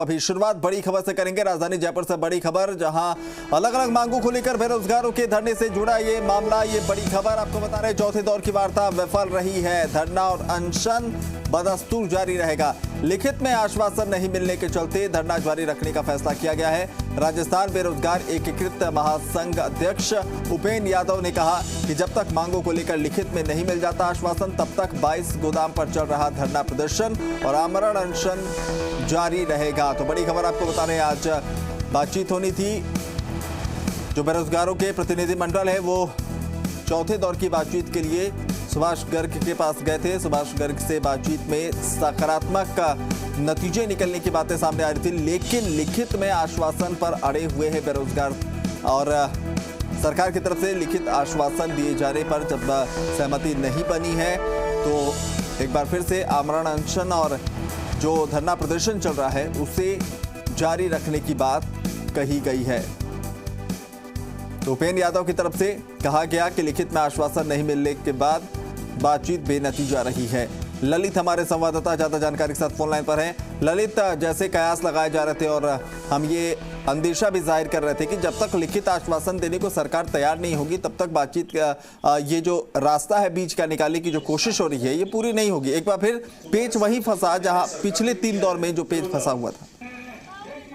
अभी शुरुआत बड़ी खबर से करेंगे। राजधानी जयपुर से बड़ी खबर, जहां अलग अलग मांगों को लेकर बेरोजगारों के धरने से जुड़ा ये मामला। ये बड़ी खबर आपको बता रहे, चौथे दौर की वार्ता विफल रही है। धरना और अनशन बदस्तूर जारी रहेगा। लिखित में आश्वासन नहीं मिलने के चलते धरना जारी रखने का फैसला किया गया है। राजस्थान बेरोजगार एकीकृत महासंघ अध्यक्ष उपेंद्र यादव ने कहा कि जब तक मांगों को लेकर लिखित में नहीं मिल जाता आश्वासन, तब तक 22 गोदाम पर चल रहा धरना प्रदर्शन और आमरण अनशन जारी रहेगा। तो बड़ी खबर आपको बता रहे हैं, आज बातचीत होनी थी। जो बेरोजगारों के प्रतिनिधिमंडल है वो चौथे दौर की बातचीत के लिए सुभाष गर्ग के पास गए थे। सुभाष गर्ग से बातचीत में सकारात्मक नतीजे निकलने की बातें सामने आ रही थी, लेकिन लिखित में आश्वासन पर अड़े हुए हैं बेरोजगार। और सरकार की तरफ से लिखित आश्वासन दिए जाने पर जब सहमति नहीं बनी है तो एक बार फिर से आमरण अनशन और जो धरना प्रदर्शन चल रहा है उसे जारी रखने की बात कही गई है। तो उपेंद्र यादव की तरफ से कहा गया कि लिखित में आश्वासन नहीं मिलने के बाद बातचीत बेनतीजा रही है। ललित हमारे संवाददाता ज्यादा जानकारी के साथ फोन लाइन पर हैं। ललित, जैसे कयास लगाए जा रहे थे और हम ये अंदेशा भी जाहिर कर रहे थे कि जब तक लिखित आश्वासन देने को सरकार तैयार नहीं होगी तब तक बातचीत ये जो रास्ता है बीच का निकालने की जो कोशिश हो रही है ये पूरी नहीं होगी। एक बार फिर पेच वही फंसा जहां पिछले 3 दौर में जो पेच फंसा हुआ था।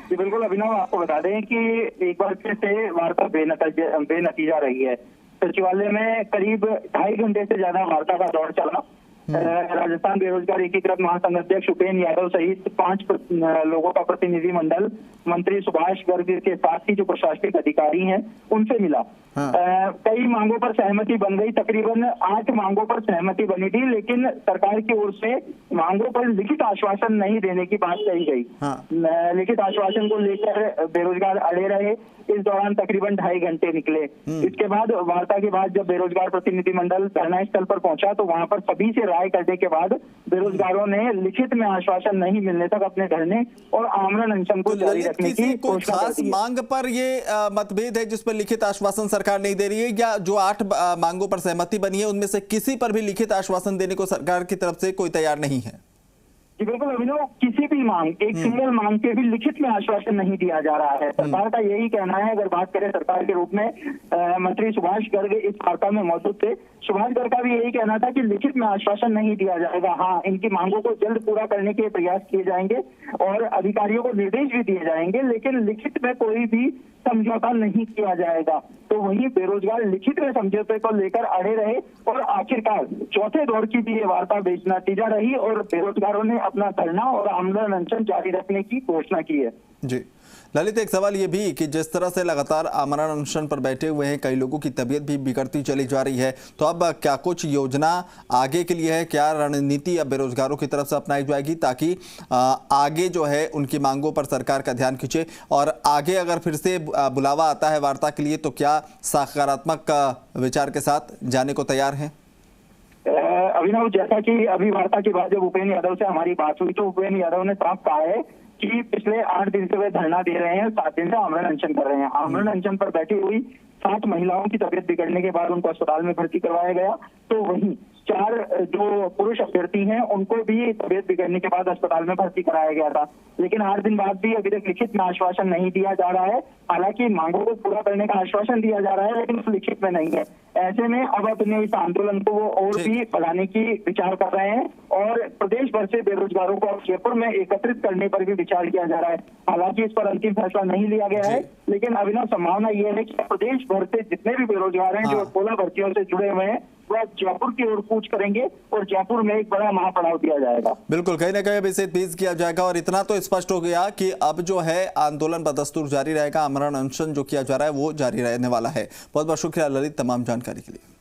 जी बिल्कुल अभिनव, आपको बता दें कि एक बार फिर से वार्ता बेनतीजा रही है। सचिवालय में करीब 2.5 घंटे से ज्यादा वार्ता का दौर चला। राजस्थान बेरोजगार एकीकृत महासंघ अध्यक्ष उपेंद्र यादव सहित 5 लोगों का प्रतिनिधिमंडल मंत्री सुभाष गर्ग के साथ ही जो प्रशासनिक अधिकारी हैं उनसे मिला। कई मांगों पर सहमति बन गई, तकरीबन 8 मांगों पर सहमति बनी थी, लेकिन सरकार की ओर से मांगों पर लिखित आश्वासन नहीं देने की बात कही गई। लिखित आश्वासन को लेकर बेरोजगार अड़े रहे। इस दौरान तकरीबन 2.5 घंटे निकले। इसके बाद वार्ता के बाद जब बेरोजगार प्रतिनिधिमंडल धरना स्थल पर पहुंचा तो वहां पर सभी से राय करने के बाद बेरोजगारों ने लिखित में आश्वासन नहीं मिलने तक अपने धरने और आमरण अनशन को जारी रखने की घोषणा कर दी। मांग पर ये मतभेद है जिस पर लिखित आश्वासन सरकार नहीं दे रही है, या जो 8 मांगों पर सहमति बनी है उनमें से किसी पर भी लिखित आश्वासन देने को सरकार की तरफ से कोई तैयार नहीं है? जी बिल्कुल अभिनव, किसी भी मांग, एक सिंगल मांग के भी लिखित में आश्वासन नहीं दिया जा रहा है। सरकार का यही कहना है। अगर बात करें सरकार के रूप में मंत्री सुभाष गर्ग इस वार्ता में मौजूद थे। सुभाष गर्ग का भी यही कहना था कि लिखित में आश्वासन नहीं दिया जाएगा। हाँ, इनकी मांगों को जल्द पूरा करने के प्रयास किए जाएंगे और अधिकारियों को निर्देश भी दिए जाएंगे, लेकिन लिखित में कोई भी समझौता नहीं किया जाएगा। तो वहीं बेरोजगार लिखित में समझौते को लेकर अड़े रहे और आखिरकार चौथे दौर की भी ये वार्ता बेनतीजा रही और बेरोजगारों ने अपना धरना और आमरण अनशन जारी रखने की घोषणा की है। जी ललित, एक सवाल ये भी कि जिस तरह से लगातार आमरण अनशन पर बैठे हुए हैं, कई लोगों की तबीयत भी बिगड़ती चली जा रही है, तो अब क्या कुछ योजना आगे के लिए है? क्या रणनीति अब बेरोजगारों की तरफ से अपनाई जाएगी ताकि आगे जो है उनकी मांगों पर सरकार का ध्यान खींचे? और आगे अगर फिर से बुलावा आता है वार्ता के लिए तो क्या सकारात्मक विचार के साथ जाने को तैयार है? अभिनव, जैसा कि अभी वार्ता के बाद जब उपेंद्र यादव से हमारी बात हुई तो उपेंद्र यादव ने साफ कहा है कि पिछले 8 दिन से वे धरना दे रहे हैं, 7 दिन से आमरण अनशन कर रहे हैं। आमरण अनशन पर बैठी हुई 60 महिलाओं की तबीयत बिगड़ने के बाद उनको अस्पताल में भर्ती करवाया गया। तो वहीं 4 जो पुरुष अभ्यर्थी हैं उनको भी तबीयत बिगड़ने के बाद अस्पताल में भर्ती कराया गया था, लेकिन 8 दिन बाद भी अभी तक लिखित में आश्वासन नहीं दिया जा रहा है। हालांकि मांगों को पूरा करने का आश्वासन दिया जा रहा है, लेकिन लिखित में नहीं है। ऐसे में अब अपने इस आंदोलन को वो और भी बढ़ाने की विचार कर रहे हैं और प्रदेश भर से बेरोजगारों को अब जयपुर में एकत्रित करने पर भी विचार किया जा रहा है। हालांकि इस पर अंतिम फैसला नहीं लिया गया है, लेकिन अभिनव संभावना यह है कि प्रदेश भर से जितने भी बेरोजगार हैं जो 16 भर्तियों से जुड़े हुए हैं वह जयपुर की ओर कूच करेंगे और जयपुर में एक बड़ा महापड़ाव दिया जाएगा। बिल्कुल, कहीं ना कहीं अब इसे तेज किया जाएगा और इतना तो स्पष्ट हो गया कि अब जो है आंदोलन बदस्तूर जारी रहेगा। आमरण अनशन जो किया जा रहा है वो जारी रहने वाला है। बहुत बहुत शुक्रिया ललित तमाम जानकारी के लिए।